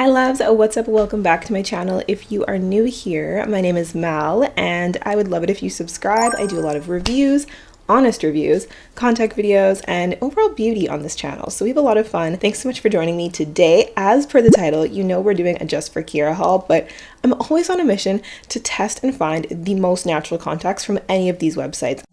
Hi loves, what's up? Welcome back to my channel. If you are new here, my name is Mal and I would love it if you subscribe. I do a lot of reviews, honest reviews, contact videos, and overall beauty on this channel. So we have a lot of fun. Thanks so much for joining me today. As per the title, you know we're doing a Just for Kira haul, but I'm always on a mission to test and find the most natural contacts from any of these websites.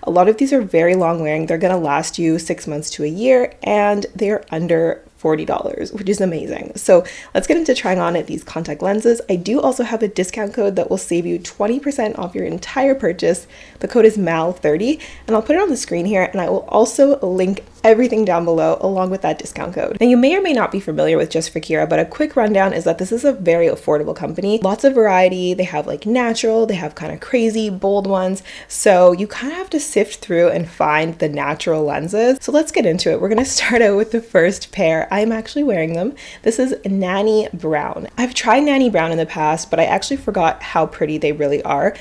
A lot of these are very long wearing. They're gonna last you 6 months to a year and they're under $40, which is amazing. So let's get into trying on these contact lenses. I do also have a discount code that will save you 20% off your entire purchase. The code is MAL30 and I'll put it on the screen here, and I will also link everything down below along with that discount code. Now you may or may not be familiar with Just for Kira, but a quick rundown is that this is a very affordable company. Lots of variety. They have like natural, they have kind of crazy, bold ones. So you kind of have to sift through and find the natural lenses. So let's get into it. We're gonna start out with the first pair. I'm actually wearing them. This is Nanny Brown. I've tried Nanny Brown in the past, but I actually forgot how pretty they really are.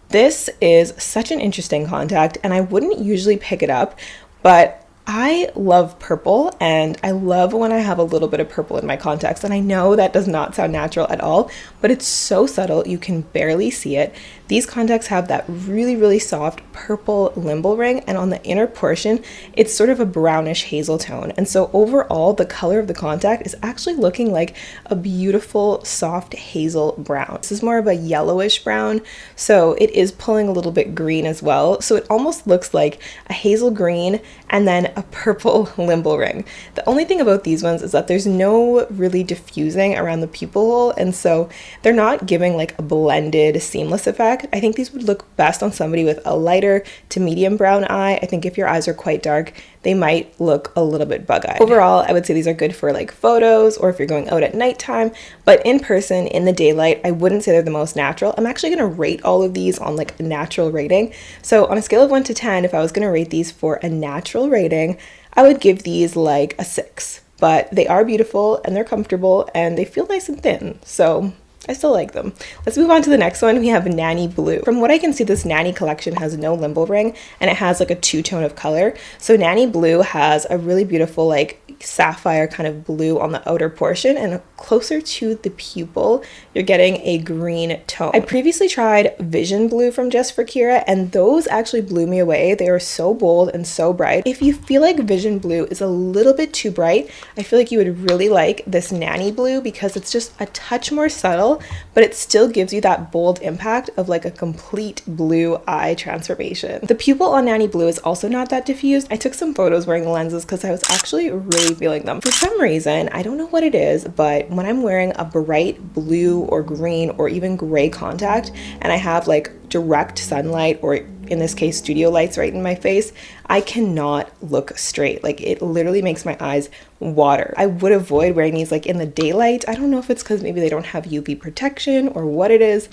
This is such an interesting contact and I wouldn't usually pick it up, but I love purple and I love when I have a little bit of purple in my contacts, and I know that does not sound natural at all, but it's so subtle you can barely see it. These contacts have that really soft purple limbal ring, and on the inner portion it's sort of a brownish hazel tone, and so overall the color of the contact is actually looking like a beautiful soft hazel brown. This is more of a yellowish brown, so it is pulling a little bit green as well, so it almost looks like a hazel green and then a purple limbal ring. The only thing about these ones is that there's no really diffusing around the pupil hole, and so they're not giving like a blended seamless effect. I think these would look best on somebody with a lighter to medium brown eye. I think if your eyes are quite dark, they might look a little bit bug-eyed. Overall, I would say these are good for like photos or if you're going out at nighttime, but in person, in the daylight, I wouldn't say they're the most natural. I'm actually gonna rate all of these on like a natural rating. So on a scale of 1 to 10, if I was gonna rate these for a natural rating, I would give these like a 6, but they are beautiful and they're comfortable and they feel nice and thin. So I still like them. Let's move on to the next one. We have Nanny Blue. From what I can see, this Nanny collection has no limbal ring and it has like a two-tone of color. So Nanny Blue has a really beautiful like sapphire kind of blue on the outer portion, and closer to the pupil you're getting a green tone. I previously tried Vision Blue from Just for Kira and those actually blew me away. They are so bold and so bright. If you feel like Vision Blue is a little bit too bright, I feel like you would really like this Nanny Blue because it's just a touch more subtle, but it still gives you that bold impact of like a complete blue eye transformation. The pupil on Nanny Blue is also not that diffused. I took some photos wearing the lenses because I was actually really feeling them. For some reason, I don't know what it is, but when I'm wearing a bright blue or green or even gray contact and I have like direct sunlight, or in this case studio lights right in my face, I cannot look straight. Like it literally makes my eyes water. I would avoid wearing these like in the daylight. I don't know if it's because maybe they don't have UV protection or what it is,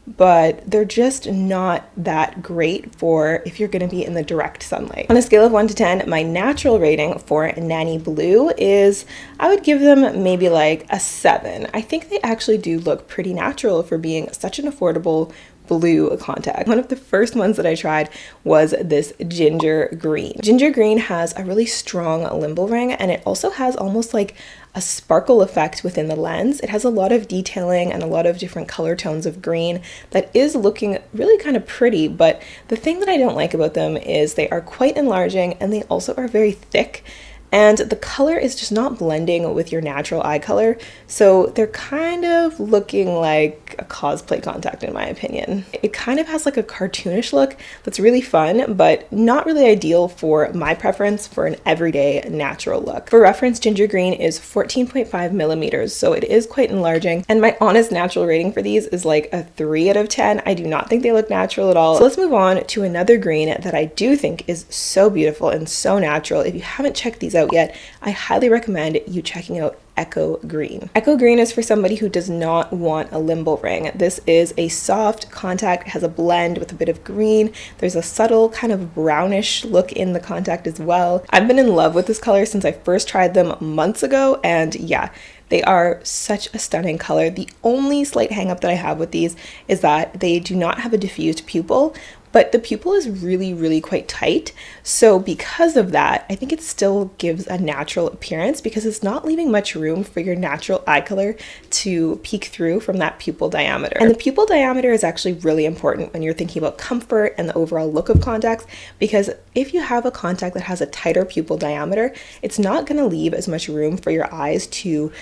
but they're just not that great for if you're going to be in the direct sunlight. On a scale of 1 to 10, my natural rating for Nanny Blue is, I would give them maybe like a 7. I think they actually do look pretty natural for being such an affordable blue contact. One of the first ones that I tried was this Ginger Green. Ginger Green has a really strong limbal ring and it also has almost like a sparkle effect within the lens. It has a lot of detailing and a lot of different color tones of green that is looking really kind of pretty, but the thing that I don't like about them is they are quite enlarging and they also are very thick, and the color is just not blending with your natural eye color, so they're kind of looking like a cosplay contact in my opinion. It kind of has like a cartoonish look that's really fun, but not really ideal for my preference for an everyday natural look. For reference, Ginger Green is 14.5 millimeters, so it is quite enlarging, and my honest natural rating for these is like a 3 out of 10. I do not think they look natural at all. So let's move on to another green that I do think is so beautiful and so natural. If you haven't checked these out yet, I highly recommend you checking out Echo Green. Echo Green is for somebody who does not want a limbal ring. This is a soft contact, has a blend with a bit of green. There's a subtle kind of brownish look in the contact as well. I've been in love with this color since I first tried them months ago, and yeah, they are such a stunning color. The only slight hang up that I have with these is that they do not have a diffused pupil, but the pupil is really quite tight. So because of that, I think it still gives a natural appearance because it's not leaving much room for your natural eye color to peek through from that pupil diameter. And the pupil diameter is actually really important when you're thinking about comfort and the overall look of contacts, because if you have a contact that has a tighter pupil diameter, it's not going to leave as much room for your eyes to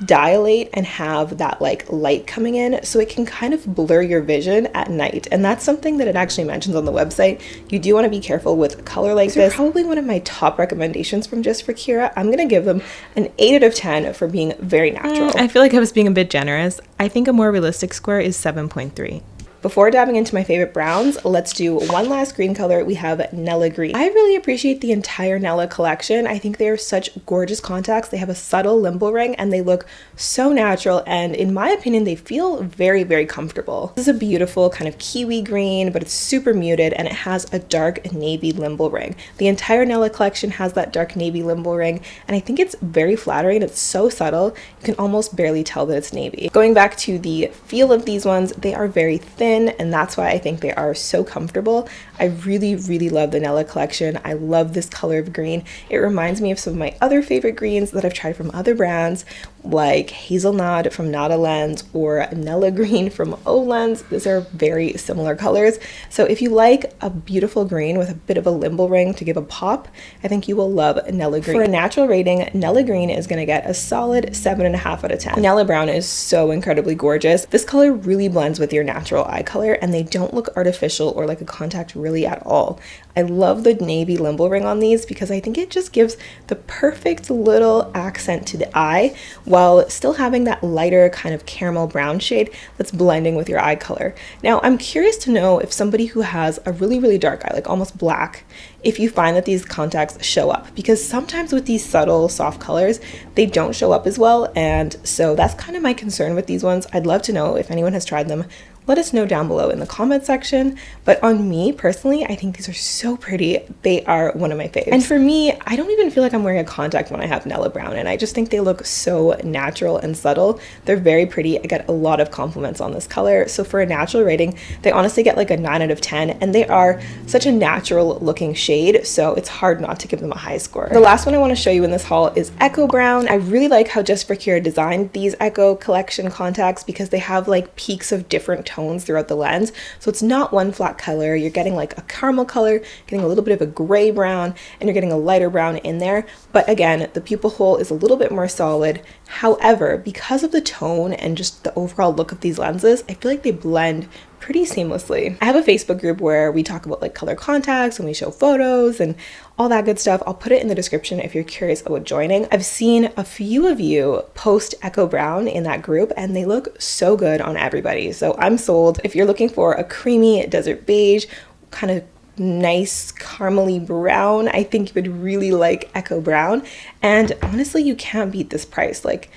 dilate and have that like light coming in, so it can kind of blur your vision at night. And that's something that it actually mentions on the website. You do want to be careful with color like this. Probably one of my top recommendations from Just for Kira. I'm gonna give them an 8 out of 10 for being very natural. I feel like I was being a bit generous. I think a more realistic score is 7.3. Before diving into my favorite browns, let's do one last green color. We have Nella Green. I really appreciate the entire Nella collection. I think they are such gorgeous contacts. They have a subtle limbal ring and they look so natural, and in my opinion, they feel very comfortable. This is a beautiful kind of kiwi green, but it's super muted and it has a dark navy limbal ring. The entire Nella collection has that dark navy limbal ring, and I think it's very flattering. It's so subtle, you can almost barely tell that it's navy. Going back to the feel of these ones, they are very thin, and that's why I think they are so comfortable. I really love the Nella collection. I love this color of green. It reminds me of some of my other favorite greens that I've tried from other brands, like Hazelnut from Nada Lens or Nella Green from O Lens. These are very similar colors. So if you like a beautiful green with a bit of a limbal ring to give a pop, I think you will love Nella Green. For a natural rating, Nella Green is going to get a solid 7.5 out of 10. Nella Brown is so incredibly gorgeous. This color really blends with your natural eye color, and they don't look artificial or like a contact really at all. I love the navy limbal ring on these because I think it just gives the perfect little accent to the eye while still having that lighter kind of caramel brown shade that's blending with your eye color. Now, I'm curious to know if somebody who has a really dark eye, like almost black, if you find that these contacts show up, because sometimes with these subtle soft colors, they don't show up as well. And so that's kind of my concern with these ones. I'd love to know if anyone has tried them. Let us know down below in the comment section. But on me personally, I think these are so pretty. They are one of my faves. And for me, I don't even feel like I'm wearing a contact when I have Nella Brown, and I just think they look so natural and subtle. They're very pretty. I get a lot of compliments on this color. So for a natural rating, they honestly get like a 9 out of 10, and they are such a natural looking shade, so it's hard not to give them a high score. The last one I want to show you in this haul is Echo Brown. I really like how Just for Kira designed these Echo collection contacts because they have like peaks of different tones throughout the lens, so it's not one flat color. You're getting like a caramel color, getting a little bit of a gray brown, and you're getting a lighter brown in there. But again, the pupil hole is a little bit more solid. However, because of the tone and just the overall look of these lenses, I feel like they blend pretty seamlessly. I have a Facebook group where we talk about like color contacts and we show photos and all that good stuff. I'll put it in the description if you're curious about joining. I've seen a few of you post Echo Brown in that group and they look so good on everybody. So I'm sold. If you're looking for a creamy desert beige, kind of nice caramely brown, I think you would really like Echo Brown. And honestly, you can't beat this price. Like,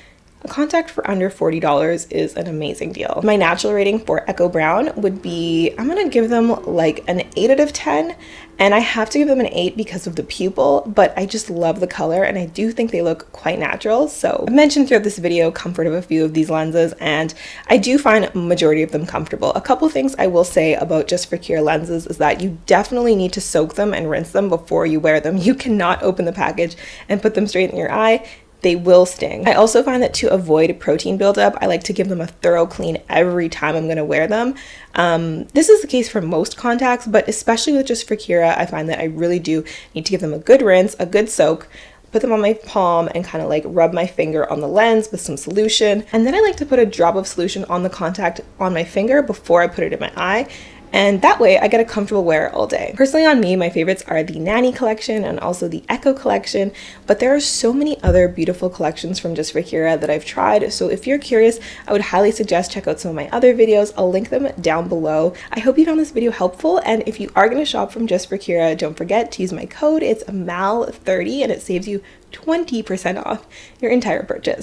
a contact for under $40 is an amazing deal. My natural rating for Echo Brown would be, I'm gonna give them like an 8 out of 10. And I have to give them an 8 because of the pupil, but I just love the color and I do think they look quite natural. So I've mentioned throughout this video comfort of a few of these lenses, and I do find a majority of them comfortable. A couple things I will say about Just for Kira lenses is that you definitely need to soak them and rinse them before you wear them. You cannot open the package and put them straight in your eye. They will sting. I also find that to avoid protein buildup, I like to give them a thorough clean every time I'm gonna wear them. This is the case for most contacts, but especially with Just for Kira, I find that I really do need to give them a good rinse, a good soak, put them on my palm and kind of like rub my finger on the lens with some solution. And then I like to put a drop of solution on the contact on my finger before I put it in my eye. And that way I get a comfortable wear all day. Personally on me, my favorites are the Nanny collection and also the Echo collection, but there are so many other beautiful collections from Just for Kira that I've tried. So if you're curious, I would highly suggest check out some of my other videos. I'll link them down below. I hope you found this video helpful. And if you are gonna shop from Just for Kira, don't forget to use my code. It's MAL30 and it saves you 20% off your entire purchase.